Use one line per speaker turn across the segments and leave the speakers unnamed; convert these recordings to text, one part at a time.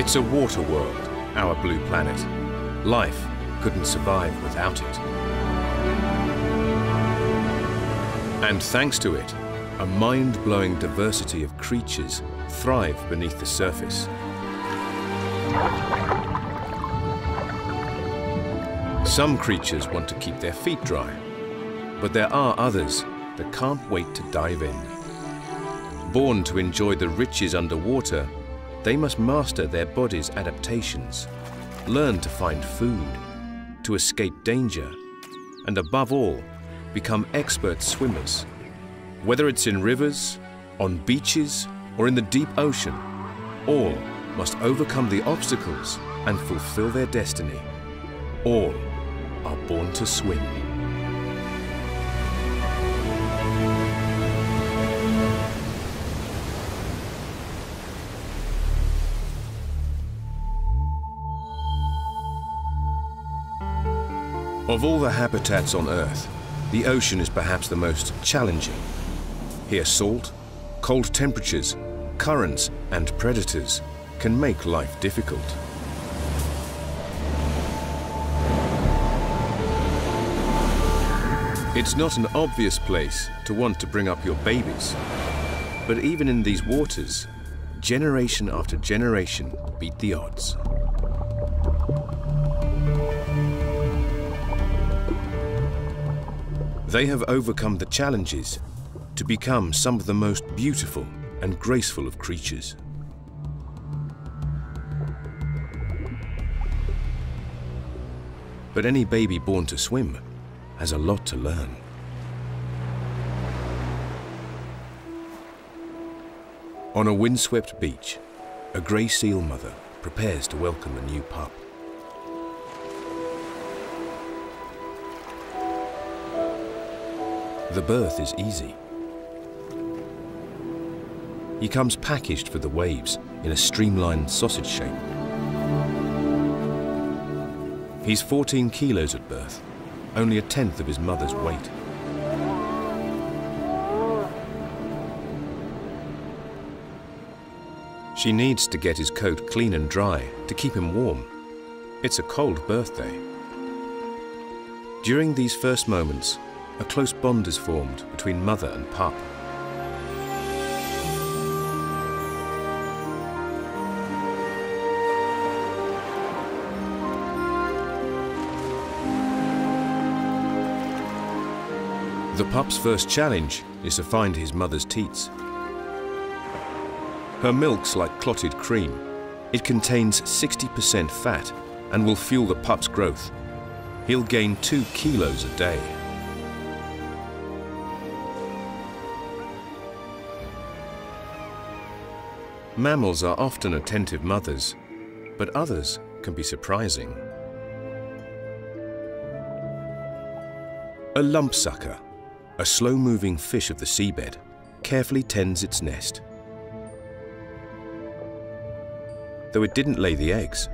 It's a water world, our blue planet. Life couldn't survive without it. And thanks to it, a mind-blowing diversity of creatures thrive beneath the surface. Some creatures want to keep their feet dry, but there are others that can't wait to dive in. Born to enjoy the riches underwater, they must master their body's adaptations, learn to find food, to escape danger, and above all, become expert swimmers. Whether it's in rivers, on beaches, or in the deep ocean, all must overcome the obstacles and fulfill their destiny. All are born to swim. Of all the habitats on Earth, the ocean is perhaps the most challenging. Here, salt, cold temperatures, currents, and predators can make life difficult. It's not an obvious place to want to bring up your babies, but even in these waters, generation after generation beat the odds. They have overcome the challenges to become some of the most beautiful and graceful of creatures. But any baby born to swim has a lot to learn. On a windswept beach, a grey seal mother prepares to welcome a new pup. The birth is easy. He comes packaged for the waves in a streamlined sausage shape. He's 14 kilos at birth, only a tenth of his mother's weight. She needs to get his coat clean and dry to keep him warm. It's a cold birthday. During these first moments, a close bond is formed between mother and pup. The pup's first challenge is to find his mother's teats. Her milk's like clotted cream. It contains 60% fat and will fuel the pup's growth. He'll gain 2 kilos a day. Mammals are often attentive mothers, but others can be surprising. A lumpsucker, a slow-moving fish of the seabed, carefully tends its nest. Though it didn't lay the eggs.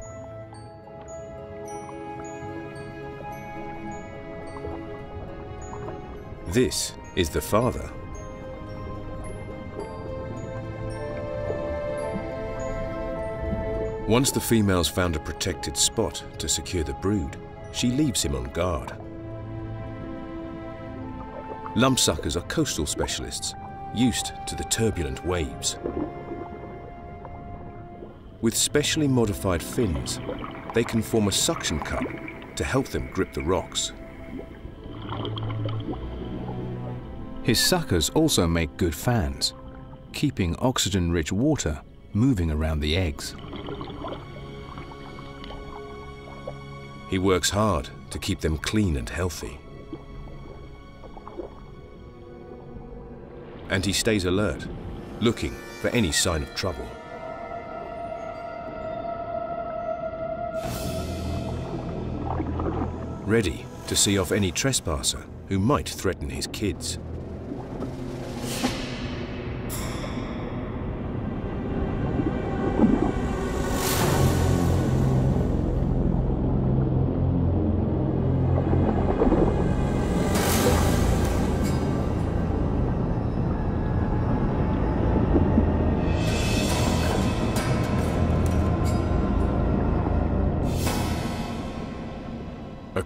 This is the father. Once the female's found a protected spot to secure the brood, she leaves him on guard. Lumpsuckers are coastal specialists, used to the turbulent waves. With specially modified fins, they can form a suction cup to help them grip the rocks. His suckers also make good fans, keeping oxygen-rich water moving around the eggs. He works hard to keep them clean and healthy. And he stays alert, looking for any sign of trouble. Ready to see off any trespasser who might threaten his kids.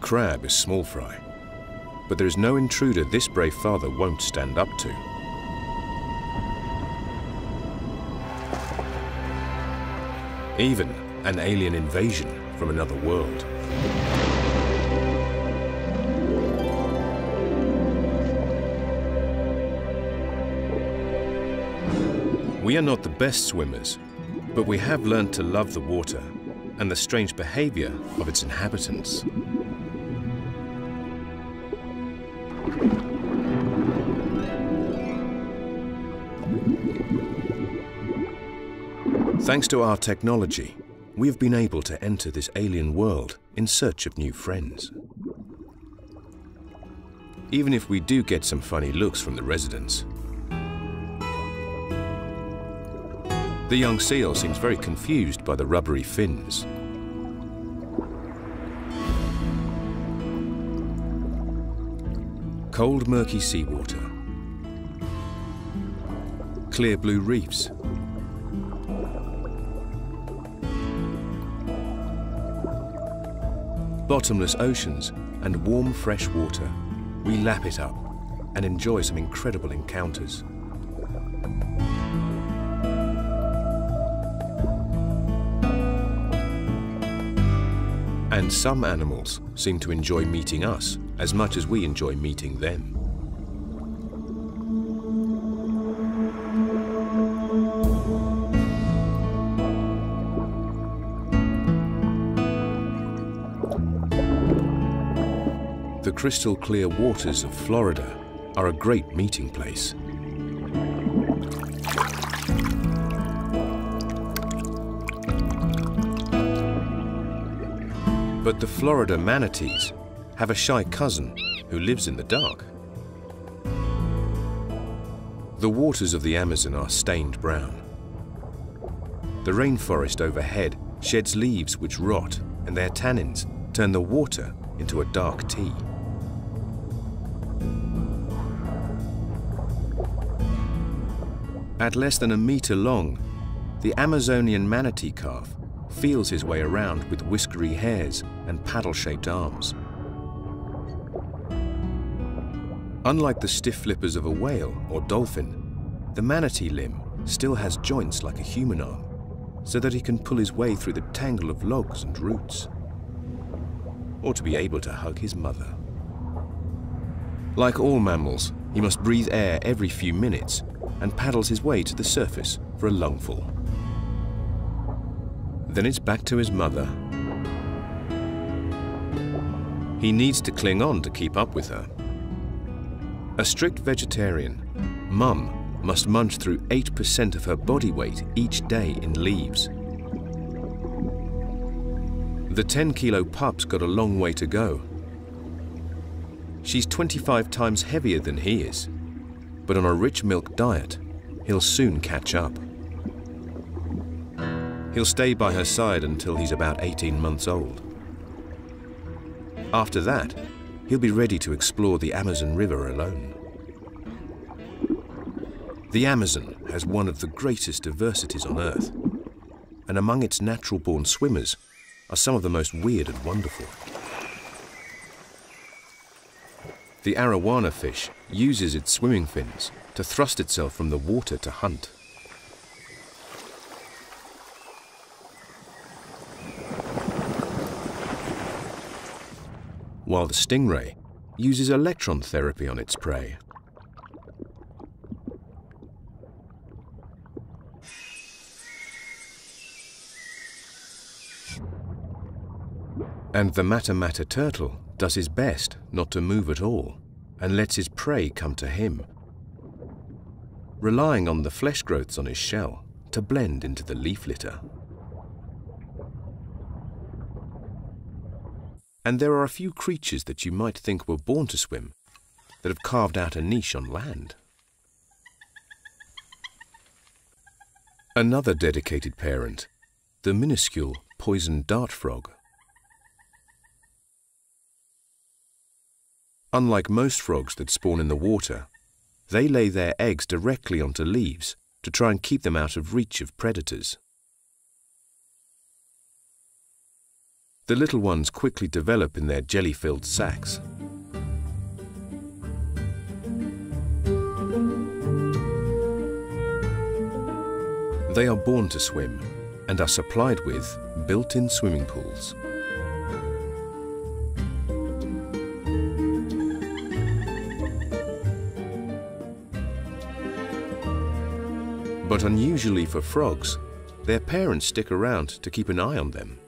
crab is small fry, but there is no intruder this brave father won't stand up to. Even an alien invasion from another world. We are not the best swimmers, but we have learned to love the water and the strange behavior of its inhabitants. Thanks to our technology, we have been able to enter this alien world in search of new friends. Even if we do get some funny looks from the residents. The young seal seems very confused by the rubbery fins. Cold, murky seawater. Clear blue reefs. Bottomless oceans and warm, fresh water. We lap it up and enjoy some incredible encounters. And some animals seem to enjoy meeting us as much as we enjoy meeting them. The crystal clear waters of Florida are a great meeting place. But the Florida manatees have a shy cousin who lives in the dark. The waters of the Amazon are stained brown. The rainforest overhead sheds leaves which rot, and their tannins turn the water into a dark tea. At less than a meter long, the Amazonian manatee calf feels his way around with whiskery hairs and paddle-shaped arms. Unlike the stiff flippers of a whale or dolphin, the manatee limb still has joints like a human arm, so that he can pull his way through the tangle of logs and roots, or to be able to hug his mother. Like all mammals, he must breathe air every few minutes and paddles his way to the surface for a lungful. Then it's back to his mother. He needs to cling on to keep up with her. A strict vegetarian, Mum must munch through 8% of her body weight each day in leaves. The 10-kilo pup's got a long way to go. She's 25 times heavier than he is, but on a rich milk diet, he'll soon catch up. He'll stay by her side until he's about 18 months old. After that, he'll be ready to explore the Amazon River alone. The Amazon has one of the greatest diversities on Earth, and among its natural-born swimmers are some of the most weird and wonderful. The arowana fish uses its swimming fins to thrust itself from the water to hunt. While the stingray uses electron therapy on its prey. And the mata-mata turtle does his best not to move at all and lets his prey come to him, relying on the flesh growths on his shell to blend into the leaf litter. And there are a few creatures that you might think were born to swim that have carved out a niche on land. Another dedicated parent, the minuscule poison dart frog. Unlike most frogs that spawn in the water, they lay their eggs directly onto leaves to try and keep them out of reach of predators. The little ones quickly develop in their jelly-filled sacs. They are born to swim and are supplied with built-in swimming pools. But unusually for frogs, their parents stick around to keep an eye on them.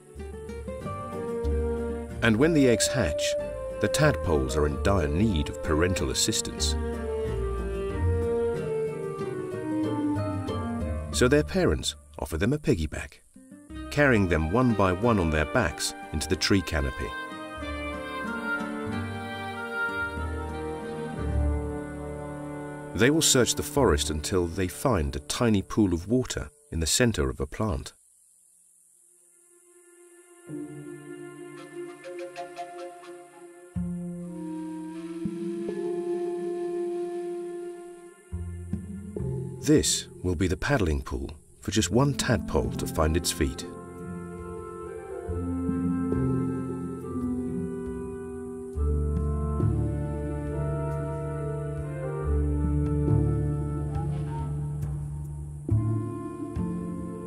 And when the eggs hatch, the tadpoles are in dire need of parental assistance. So their parents offer them a piggyback, carrying them one by one on their backs into the tree canopy. They will search the forest until they find a tiny pool of water in the center of a plant. This will be the paddling pool for just one tadpole to find its feet.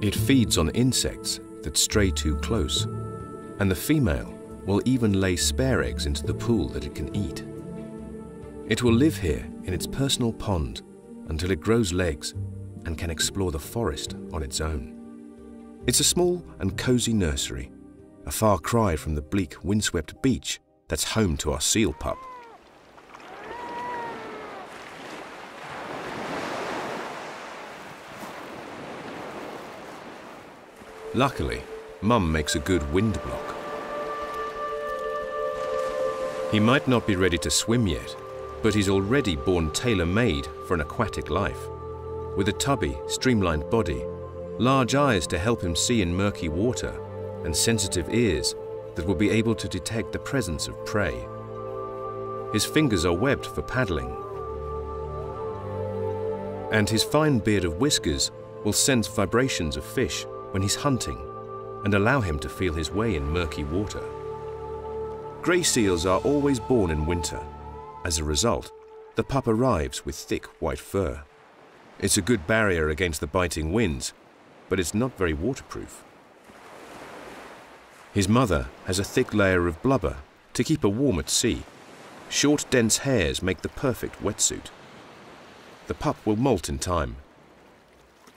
It feeds on insects that stray too close, and the female will even lay spare eggs into the pool that it can eat. It will live here in its personal pond until it grows legs and can explore the forest on its own. It's a small and cozy nursery, a far cry from the bleak, windswept beach that's home to our seal pup. Luckily, Mum makes a good wind block. He might not be ready to swim yet, but he's already born tailor-made for an aquatic life, with a tubby, streamlined body, large eyes to help him see in murky water, and sensitive ears that will be able to detect the presence of prey. His fingers are webbed for paddling, and his fine beard of whiskers will sense vibrations of fish when he's hunting and allow him to feel his way in murky water. Grey seals are always born in winter. As a result, the pup arrives with thick white fur. It's a good barrier against the biting winds, but it's not very waterproof. His mother has a thick layer of blubber to keep her warm at sea. Short, dense hairs make the perfect wetsuit. The pup will molt in time.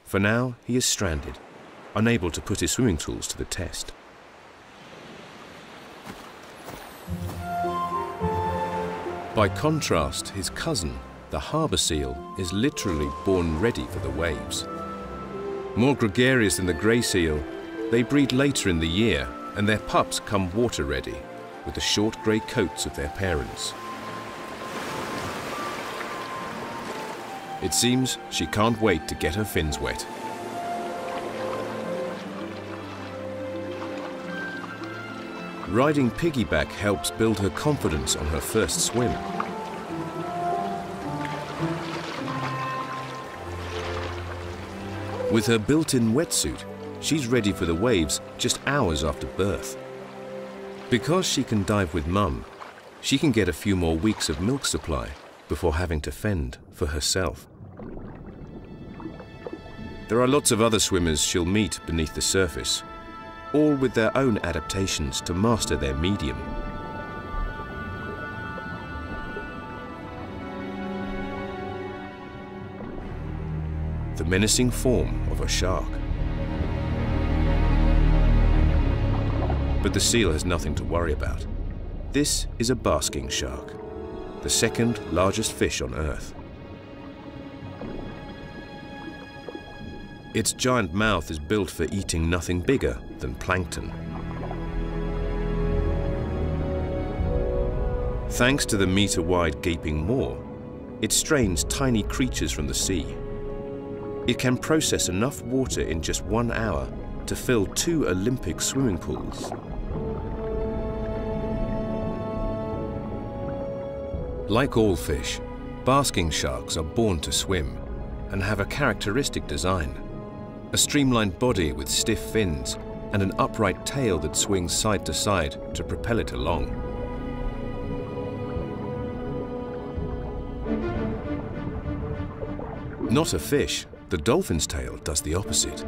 For now, he is stranded, unable to put his swimming tools to the test. By contrast, his cousin, the harbour seal, is literally born ready for the waves. More gregarious than the grey seal, they breed later in the year, and their pups come water ready, with the short grey coats of their parents. It seems she can't wait to get her fins wet. Riding piggyback helps build her confidence on her first swim. With her built-in wetsuit, she's ready for the waves just hours after birth. Because she can dive with Mum, she can get a few more weeks of milk supply before having to fend for herself. There are lots of other swimmers she'll meet beneath the surface, all with their own adaptations to master their medium. The menacing form of a shark. But the seal has nothing to worry about. This is a basking shark, the second largest fish on Earth. Its giant mouth is built for eating nothing bigger than plankton. Thanks to the meter-wide gaping maw, it strains tiny creatures from the sea. It can process enough water in just 1 hour to fill 2 Olympic swimming pools. Like all fish, basking sharks are born to swim and have a characteristic design. A streamlined body with stiff fins and an upright tail that swings side to side to propel it along. Not a fish, the dolphin's tail does the opposite.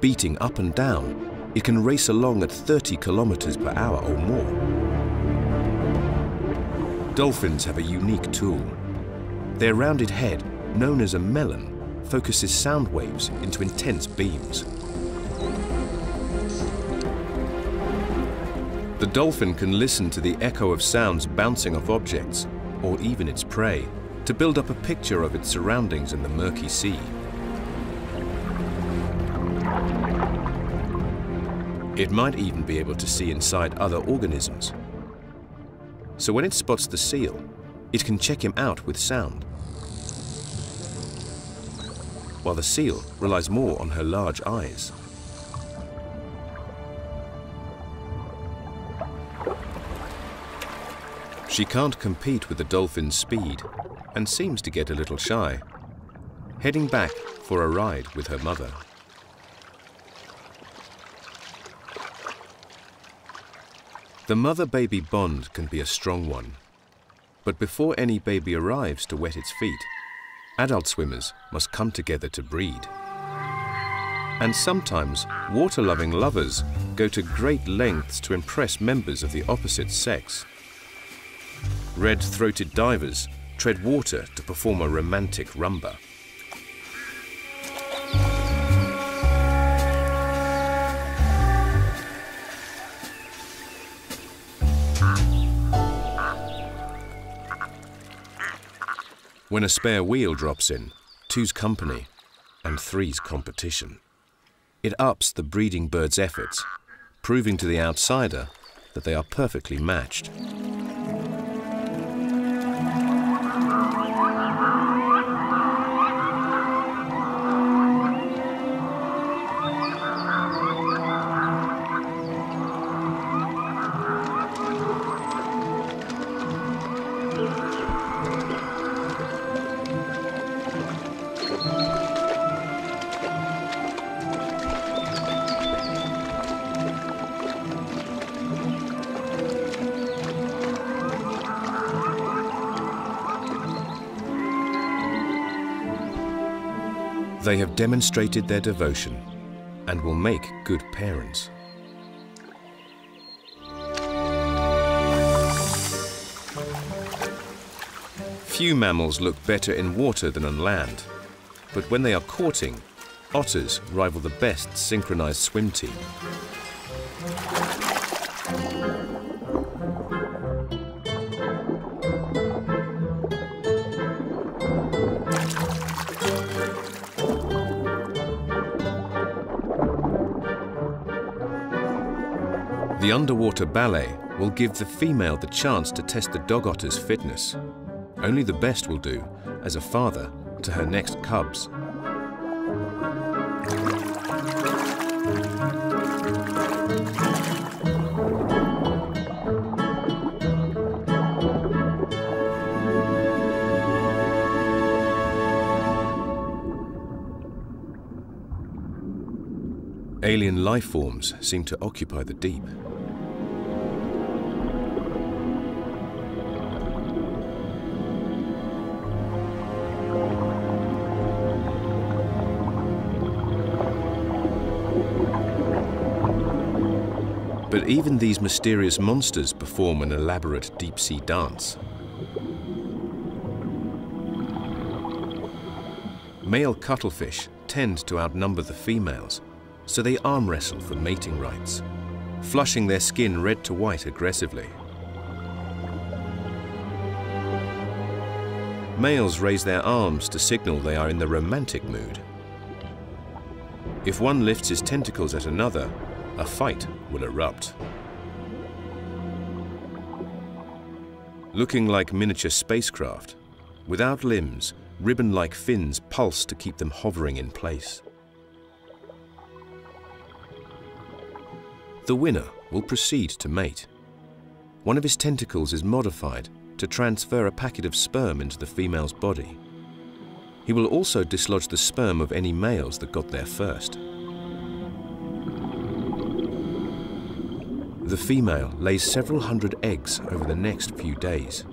Beating up and down, it can race along at 30 kilometers per hour or more. Dolphins have a unique tool. Their rounded head, known as a melon, focuses sound waves into intense beams. The dolphin can listen to the echo of sounds bouncing off objects, or even its prey, to build up a picture of its surroundings in the murky sea. It might even be able to see inside other organisms. So when it spots the seal, it can check him out with sound, while the seal relies more on her large eyes. She can't compete with the dolphin's speed and seems to get a little shy, heading back for a ride with her mother. The mother-baby bond can be a strong one, but before any baby arrives to wet its feet, adult swimmers must come together to breed. And sometimes water-loving lovers go to great lengths to impress members of the opposite sex. Red-throated divers tread water to perform a romantic rumba. When a spare wheel drops in, two's company and three's competition. It ups the breeding bird's efforts, proving to the outsider that they are perfectly matched. They have demonstrated their devotion and will make good parents. Few mammals look better in water than on land, but when they are courting, otters rival the best synchronized swim team. The underwater ballet will give the female the chance to test the dog otter's fitness. Only the best will do as a father to her next cubs. Alien life forms seem to occupy the deep. But even these mysterious monsters perform an elaborate deep-sea dance. Male cuttlefish tend to outnumber the females, so they arm wrestle for mating rights, flushing their skin red to white aggressively. Males raise their arms to signal they are in the romantic mood. If one lifts his tentacles at another, a fight will erupt. Looking like miniature spacecraft, without limbs, ribbon-like fins pulse to keep them hovering in place. The winner will proceed to mate. One of his tentacles is modified to transfer a packet of sperm into the female's body. He will also dislodge the sperm of any males that got there first. The female lays several hundred eggs over the next few days.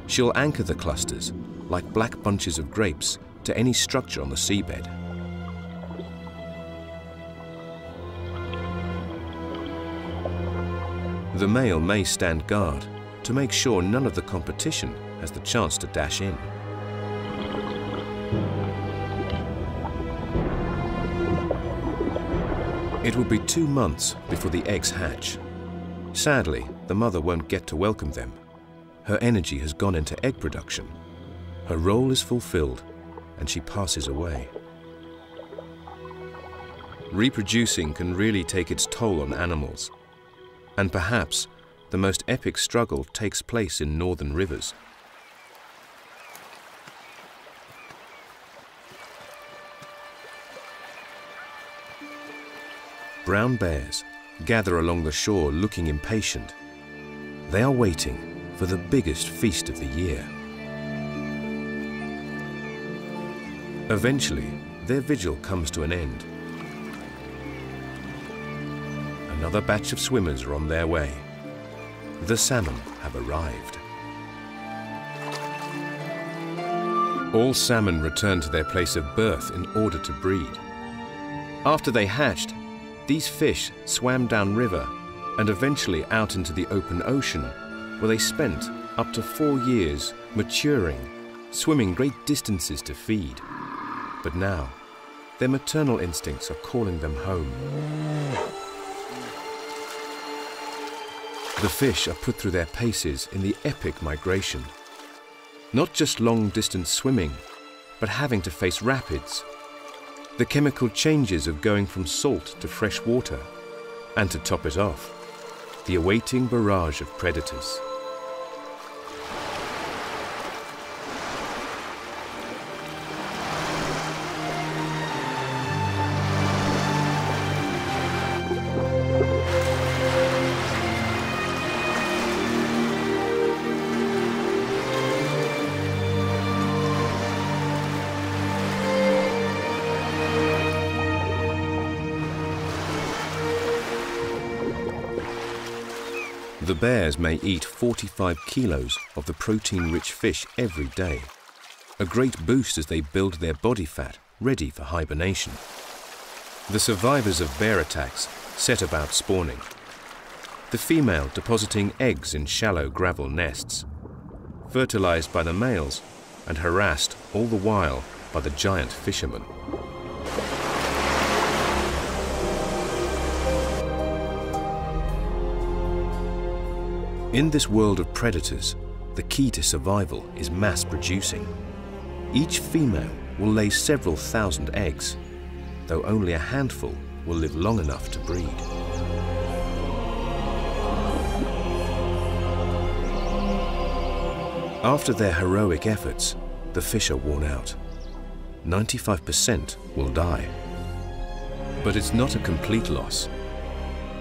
She'll anchor the clusters, like black bunches of grapes, to any structure on the seabed. The male may stand guard to make sure none of the competition has the chance to dash in. It will be 2 months before the eggs hatch. Sadly, the mother won't get to welcome them. Her energy has gone into egg production. Her role is fulfilled, and she passes away. Reproducing can really take its toll on animals, and perhaps the most epic struggle takes place in northern rivers. Brown bears gather along the shore looking impatient. They are waiting for the biggest feast of the year. Eventually, their vigil comes to an end. Another batch of swimmers are on their way. The salmon have arrived. All salmon return to their place of birth in order to breed. After they hatched, these fish swam downriver and eventually out into the open ocean, where they spent up to 4 years maturing, swimming great distances to feed. But now, their maternal instincts are calling them home. The fish are put through their paces in the epic migration. Not just long-distance swimming, but having to face rapids, the chemical changes of going from salt to fresh water, and to top it off, the awaiting barrage of predators. The bears may eat 45 kilos of the protein-rich fish every day, a great boost as they build their body fat ready for hibernation. The survivors of bear attacks set about spawning, the female depositing eggs in shallow gravel nests, fertilized by the males and harassed all the while by the giant fishermen. In this world of predators, the key to survival is mass producing. Each female will lay several thousand eggs, though only a handful will live long enough to breed. After their heroic efforts, the fish are worn out. 95% will die. But it's not a complete loss.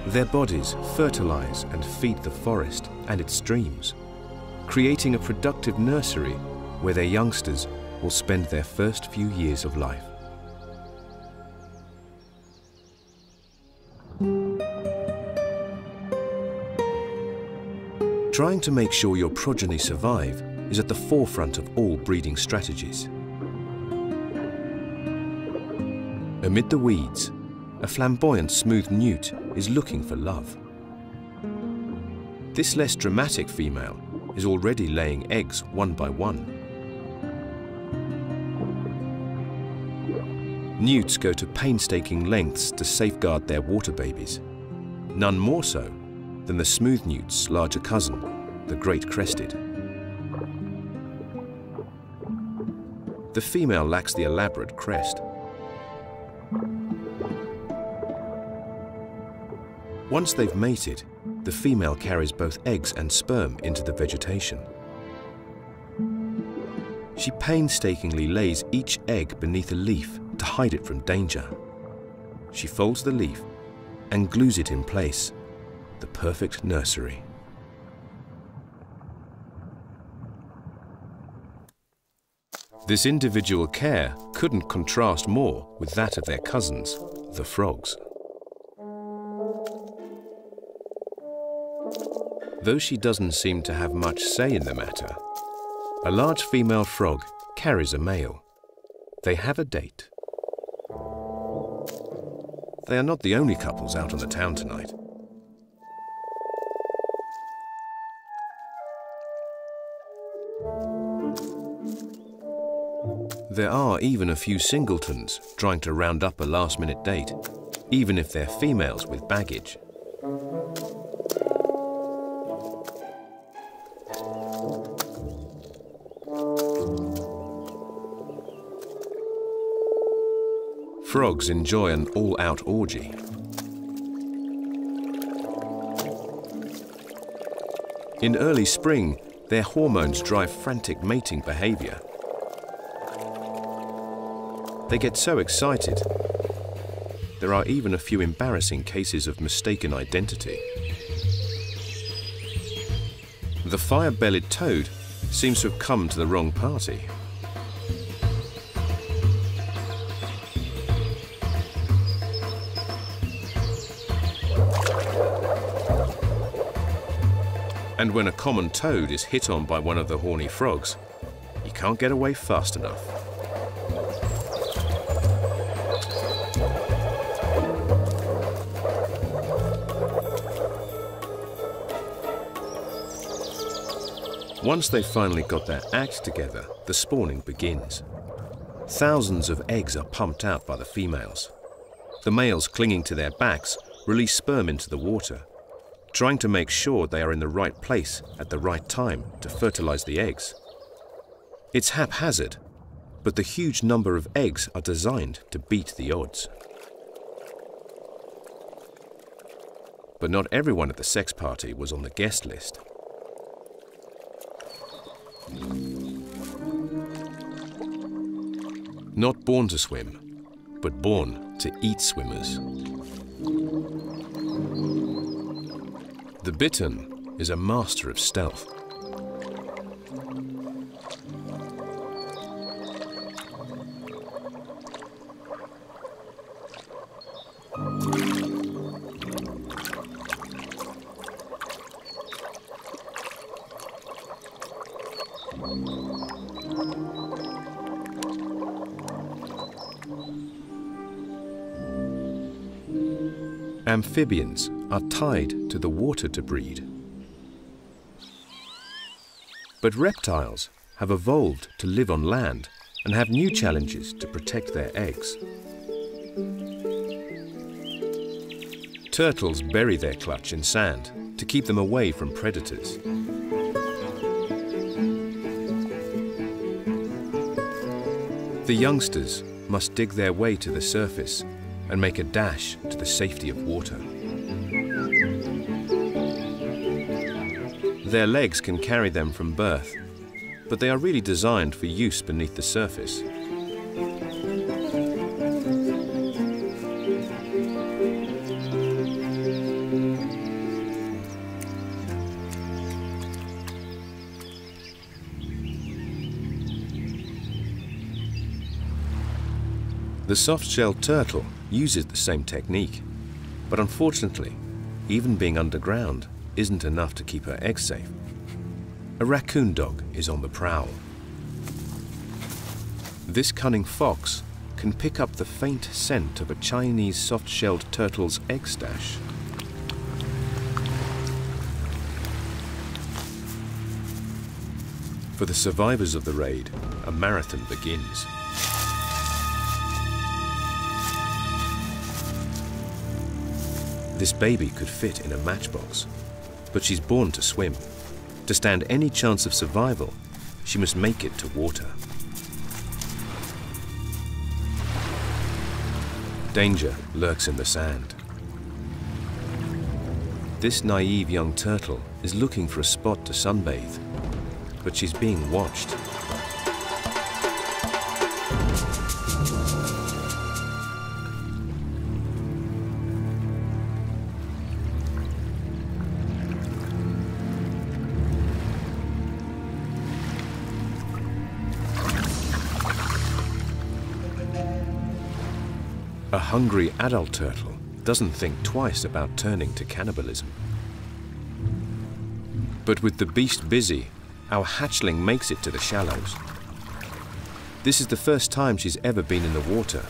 Their bodies fertilize and feed the forest and its streams, creating a productive nursery where their youngsters will spend their first few years of life. Trying to make sure your progeny survive is at the forefront of all breeding strategies. Amid the weeds, a flamboyant smooth newt is looking for love. This less dramatic female is already laying eggs one by one. Newts go to painstaking lengths to safeguard their water babies, none more so than the smooth newt's larger cousin, the great crested. The female lacks the elaborate crest. Once they've mated, the female carries both eggs and sperm into the vegetation. She painstakingly lays each egg beneath a leaf to hide it from danger. She folds the leaf and glues it in place, the perfect nursery. This individual care couldn't contrast more with that of their cousins, the frogs. Though she doesn't seem to have much say in the matter, a large female frog carries a male. They have a date. They are not the only couples out on the town tonight. There are even a few singletons trying to round up a last-minute date, even if they're females with baggage. Frogs enjoy an all-out orgy. In early spring, their hormones drive frantic mating behavior. They get so excited. There are even a few embarrassing cases of mistaken identity. The fire-bellied toad seems to have come to the wrong party. And when a common toad is hit on by one of the horny frogs, he can't get away fast enough. Once they've finally got their act together, the spawning begins. Thousands of eggs are pumped out by the females. The males, clinging to their backs, release sperm into the water, trying to make sure they are in the right place at the right time to fertilize the eggs. It's haphazard, but the huge number of eggs are designed to beat the odds. But not everyone at the sex party was on the guest list. Not born to swim, but born to eat swimmers. The bittern is a master of stealth. Amphibians are tied to the water to breed. But reptiles have evolved to live on land and have new challenges to protect their eggs. Turtles bury their clutch in sand to keep them away from predators. The youngsters must dig their way to the surface and make a dash to the safety of water. Their legs can carry them from birth, but they are really designed for use beneath the surface. The soft-shelled turtle uses the same technique, but unfortunately, even being underground isn't enough to keep her eggs safe. A raccoon dog is on the prowl. This cunning fox can pick up the faint scent of a Chinese soft-shelled turtle's egg stash. For the survivors of the raid, a marathon begins. This baby could fit in a matchbox, but she's born to swim. To stand any chance of survival, she must make it to water. Danger lurks in the sand. This naive young turtle is looking for a spot to sunbathe, but she's being watched. A hungry adult turtle doesn't think twice about turning to cannibalism. But with the beast busy, our hatchling makes it to the shallows. This is the first time she's ever been in the water,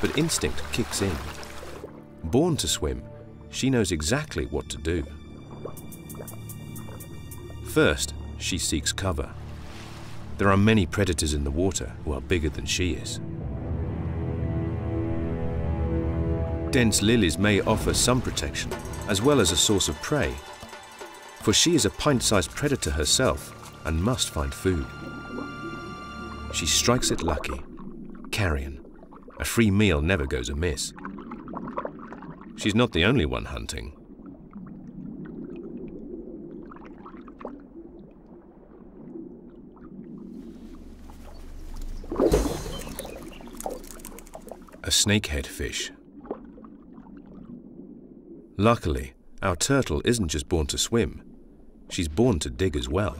but instinct kicks in. Born to swim, she knows exactly what to do. First, she seeks cover. There are many predators in the water who are bigger than she is. Dense lilies may offer some protection, as well as a source of prey, for she is a pint-sized predator herself and must find food. She strikes it lucky. Carrion. A free meal never goes amiss. She's not the only one hunting. A snakehead fish. Luckily, our turtle isn't just born to swim. She's born to dig as well.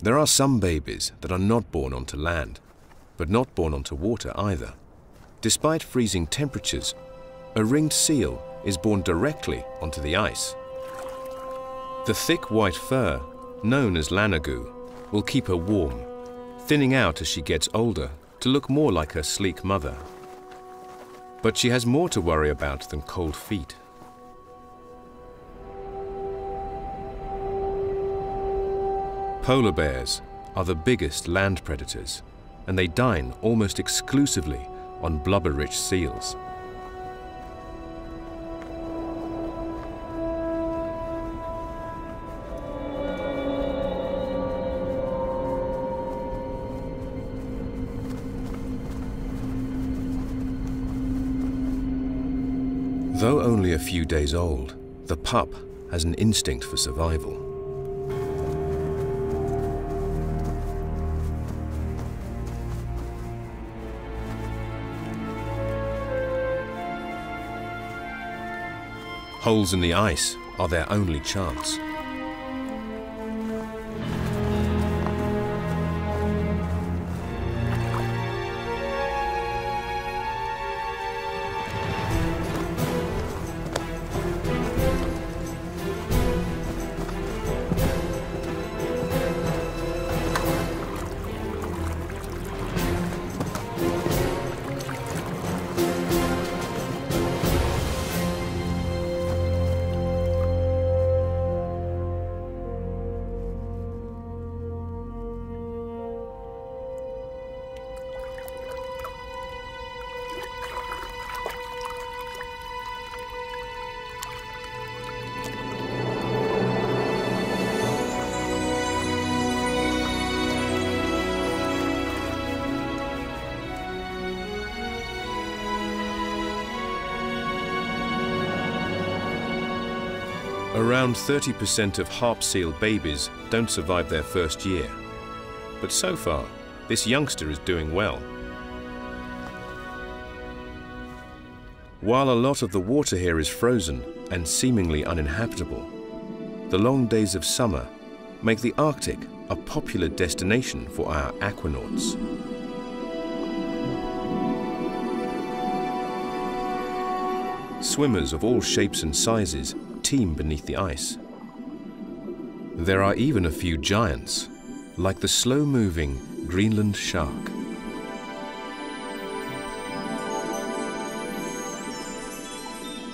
There are some babies that are not born onto land, but not born onto water either. Despite freezing temperatures, a ringed seal is born directly onto the ice. The thick white fur, known as lanagoo, will keep her warm, thinning out as she gets older to look more like her sleek mother. But she has more to worry about than cold feet. Polar bears are the biggest land predators, and they dine almost exclusively on blubber-rich seals. Though only a few days old, the pup has an instinct for survival. Holes in the ice are their only chance. Around 30% of harp seal babies don't survive their first year. But so far, this youngster is doing well. While a lot of the water here is frozen and seemingly uninhabitable, the long days of summer make the Arctic a popular destination for our aquanauts. Swimmers of all shapes and sizes teem beneath the ice. There are even a few giants, like the slow-moving Greenland shark.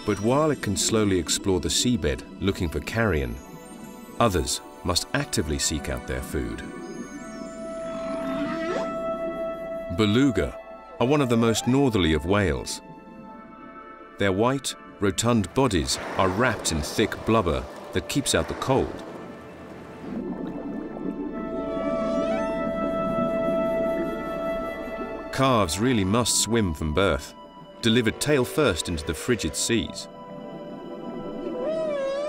But while it can slowly explore the seabed looking for carrion, others must actively seek out their food. Beluga are one of the most northerly of whales. Their white, rotund bodies are wrapped in thick blubber that keeps out the cold. Calves really must swim from birth, delivered tail first into the frigid seas.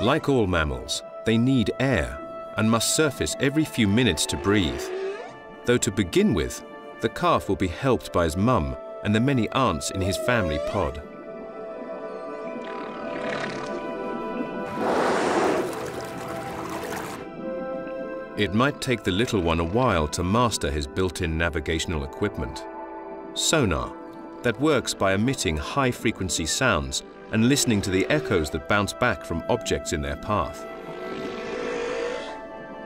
Like all mammals, they need air and must surface every few minutes to breathe. Though to begin with, the calf will be helped by his mum and the many aunts in his family pod. It might take the little one a while to master his built-in navigational equipment. Sonar, that works by emitting high-frequency sounds and listening to the echoes that bounce back from objects in their path.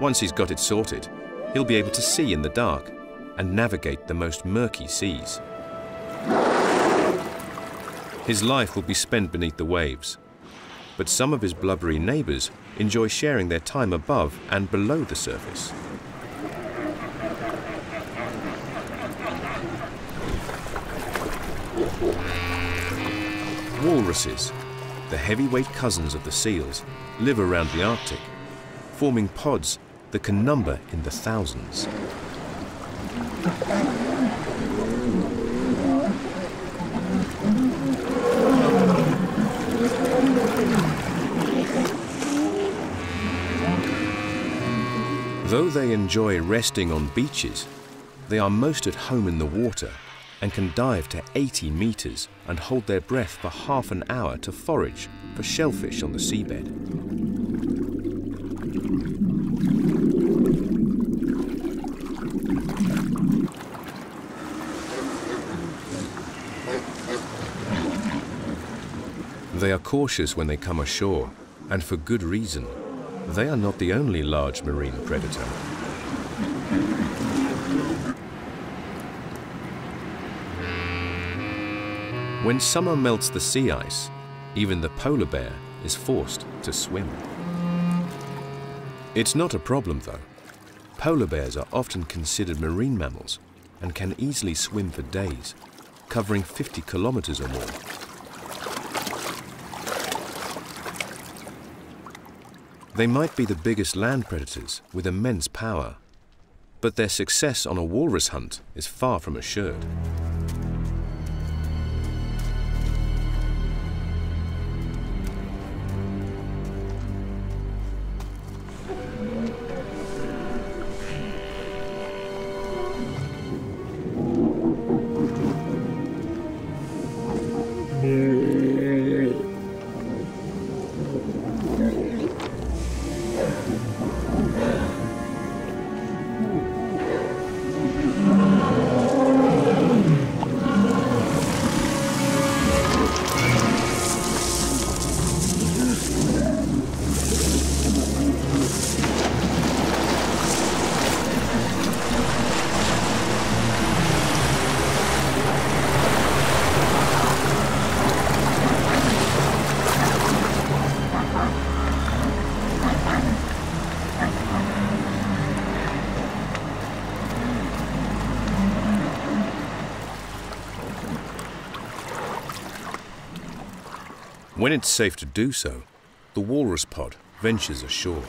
Once he's got it sorted, he'll be able to see in the dark and navigate the most murky seas. His life will be spent beneath the waves, but some of his blubbery neighbors enjoy sharing their time above and below the surface. Walruses, the heavyweight cousins of the seals, live around the Arctic, forming pods that can number in the thousands. Though they enjoy resting on beaches, they are most at home in the water and can dive to 80 meters and hold their breath for half an hour to forage for shellfish on the seabed. They are cautious when they come ashore, and for good reason. They are not the only large marine predator. When summer melts the sea ice, even the polar bear is forced to swim. It's not a problem though. Polar bears are often considered marine mammals and can easily swim for days, covering 50 kilometers or more. They might be the biggest land predators with immense power, but their success on a walrus hunt is far from assured. When it's safe to do so, the walrus pod ventures ashore.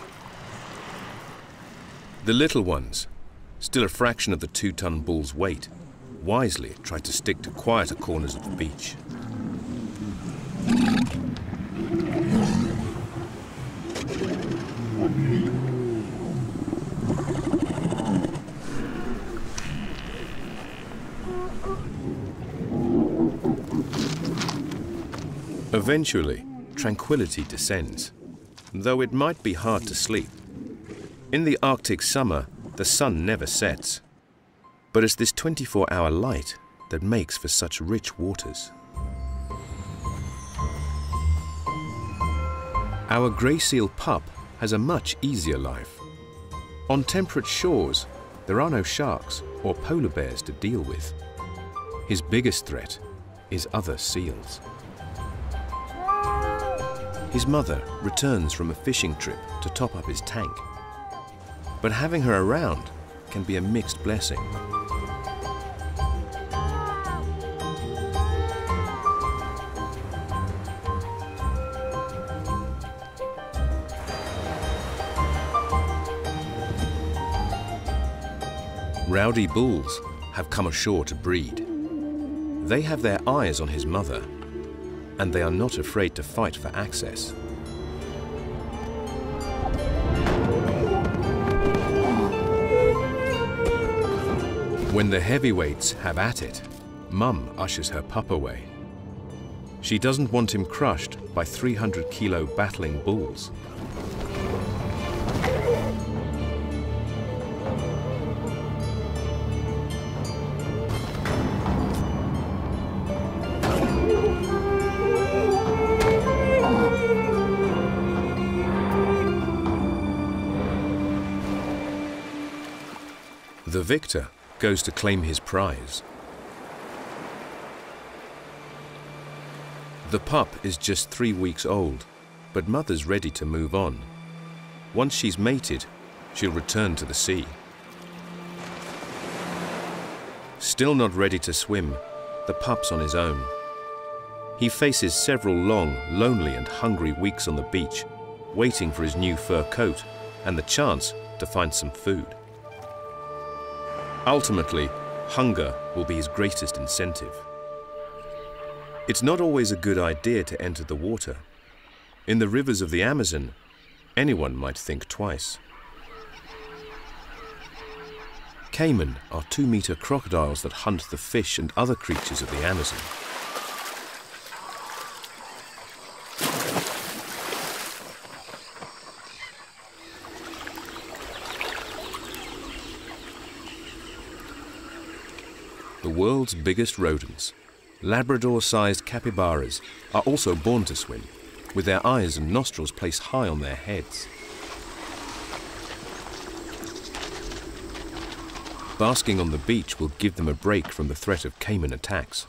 The little ones, still a fraction of the 2-ton bull's weight, wisely try to stick to quieter corners of the beach. Eventually, tranquility descends, though it might be hard to sleep. In the Arctic summer, the sun never sets, but it's this 24-hour light that makes for such rich waters. Our grey seal pup has a much easier life. On temperate shores, there are no sharks or polar bears to deal with. His biggest threat is other seals. His mother returns from a fishing trip to top up his tank. But having her around can be a mixed blessing. Rowdy bulls have come ashore to breed. They have their eyes on his mother, and they are not afraid to fight for access. When the heavyweights have at it, Mum ushers her pup away. She doesn't want him crushed by 300-kilo battling bulls. The victor goes to claim his prize. The pup is just 3 weeks old, but mother's ready to move on. Once she's mated, she'll return to the sea. Still not ready to swim, the pup's on his own. He faces several long, lonely and hungry weeks on the beach, waiting for his new fur coat and the chance to find some food. Ultimately, hunger will be his greatest incentive. It's not always a good idea to enter the water. In the rivers of the Amazon, anyone might think twice. Cayman are 2-meter crocodiles that hunt the fish and other creatures of the Amazon. The world's biggest rodents, Labrador-sized capybaras, are also born to swim, with their eyes and nostrils placed high on their heads. Basking on the beach will give them a break from the threat of Cayman attacks.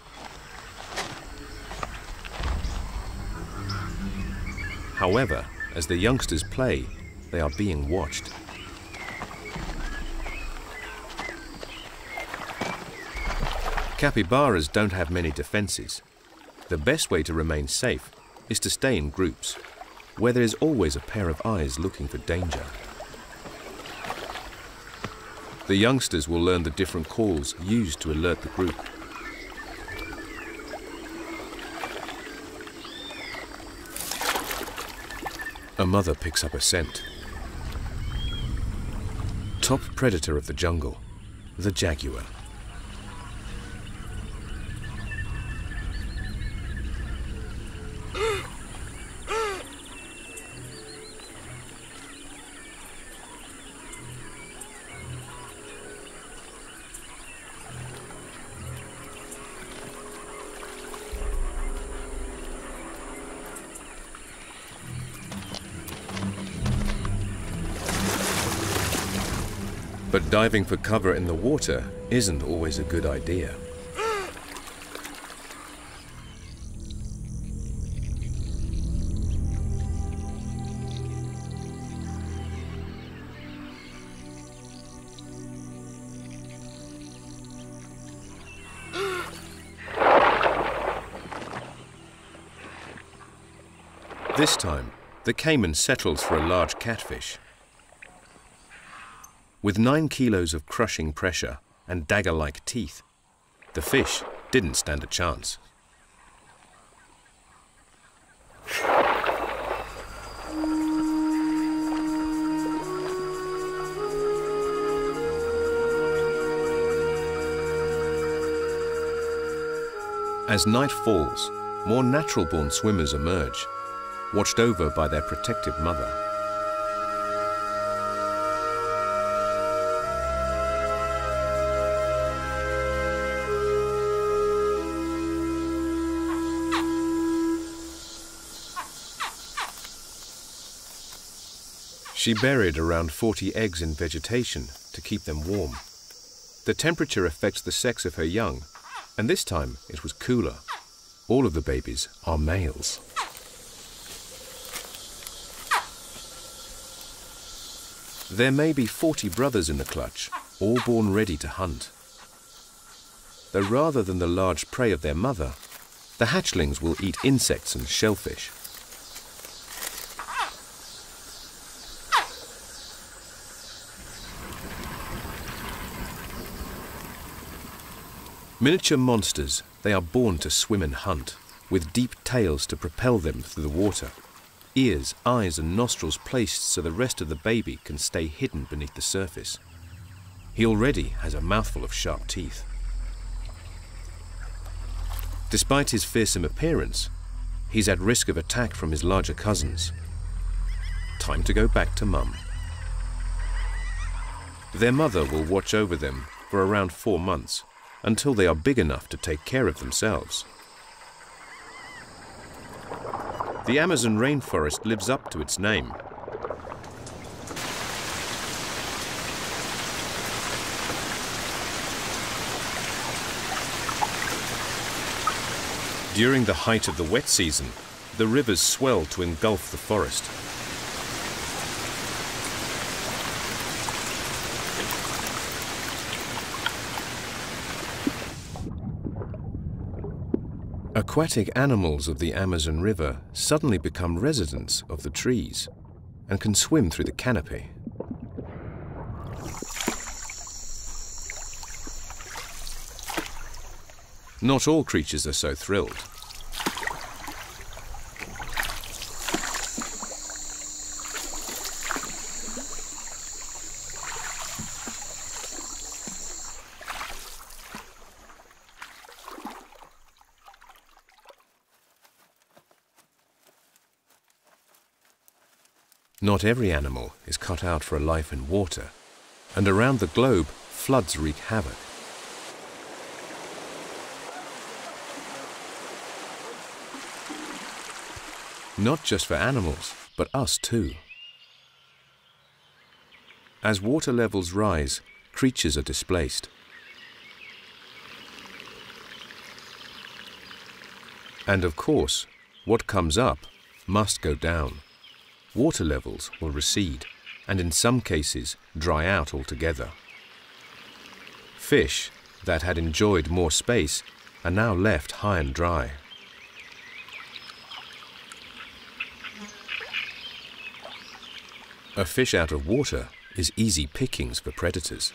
However, as the youngsters play, they are being watched. Capybaras don't have many defenses. The best way to remain safe is to stay in groups, where there is always a pair of eyes looking for danger. The youngsters will learn the different calls used to alert the group. A mother picks up a scent. Top predator of the jungle, the jaguar. But diving for cover in the water isn't always a good idea. This time, the Cayman settles for a large catfish. With 9 kilos of crushing pressure and dagger-like teeth, the fish didn't stand a chance. As night falls, more natural-born swimmers emerge, watched over by their protective mother. She buried around 40 eggs in vegetation to keep them warm. The temperature affects the sex of her young, and this time it was cooler. All of the babies are males. There may be 40 brothers in the clutch, all born ready to hunt. Though rather than the large prey of their mother, the hatchlings will eat insects and shellfish. Miniature monsters, they are born to swim and hunt, with deep tails to propel them through the water. Ears, eyes and nostrils placed so the rest of the baby can stay hidden beneath the surface. He already has a mouthful of sharp teeth. Despite his fearsome appearance, he's at risk of attack from his larger cousins. Time to go back to Mum. Their mother will watch over them for around 4 months, until they are big enough to take care of themselves. The Amazon rainforest lives up to its name. During the height of the wet season, the rivers swell to engulf the forest. Aquatic animals of the Amazon River suddenly become residents of the trees and can swim through the canopy. Not all creatures are so thrilled. Not every animal is cut out for a life in water, and around the globe, floods wreak havoc. Not just for animals, but us too. As water levels rise, creatures are displaced. And of course, what comes up must go down. Water levels will recede, and in some cases dry out altogether. Fish that had enjoyed more space are now left high and dry. A fish out of water is easy pickings for predators.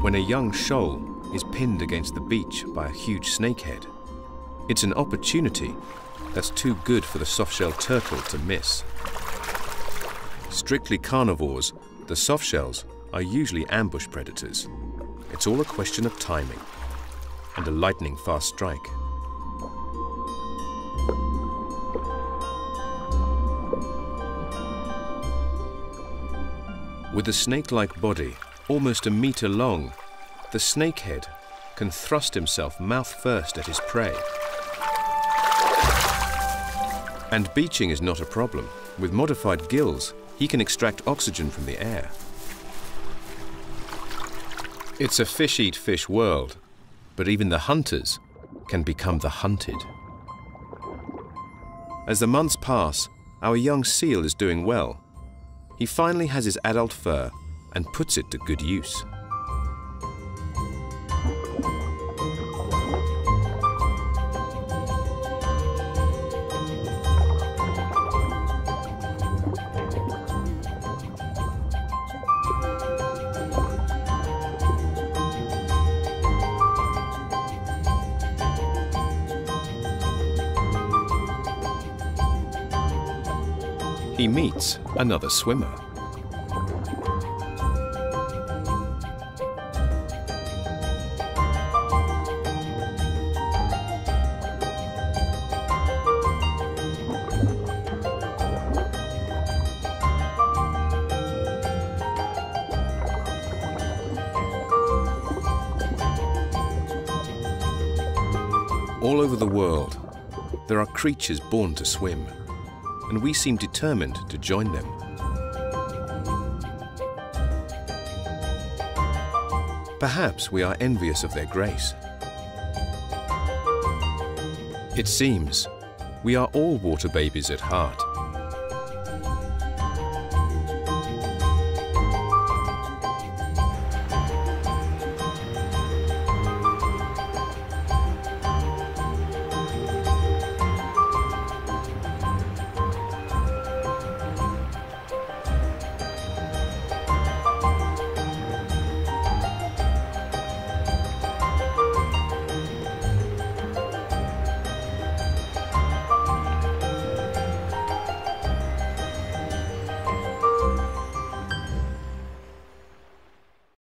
When a young shoal is pinned against the beach by a huge snakehead, it's an opportunity that's too good for the softshell turtle to miss. Strictly carnivores, the softshells are usually ambush predators. It's all a question of timing and a lightning-fast strike. With a snake-like body, almost a meter long, the snakehead can thrust himself mouth first at his prey. And beaching is not a problem. With modified gills, he can extract oxygen from the air. It's a fish-eat-fish world, but even the hunters can become the hunted. As the months pass, our young seal is doing well. He finally has his adult fur and puts it to good use. He meets another swimmer. All over the world, there are creatures born to swim, and we seem determined to join them. Perhaps we are envious of their grace. It seems we are all water babies at heart.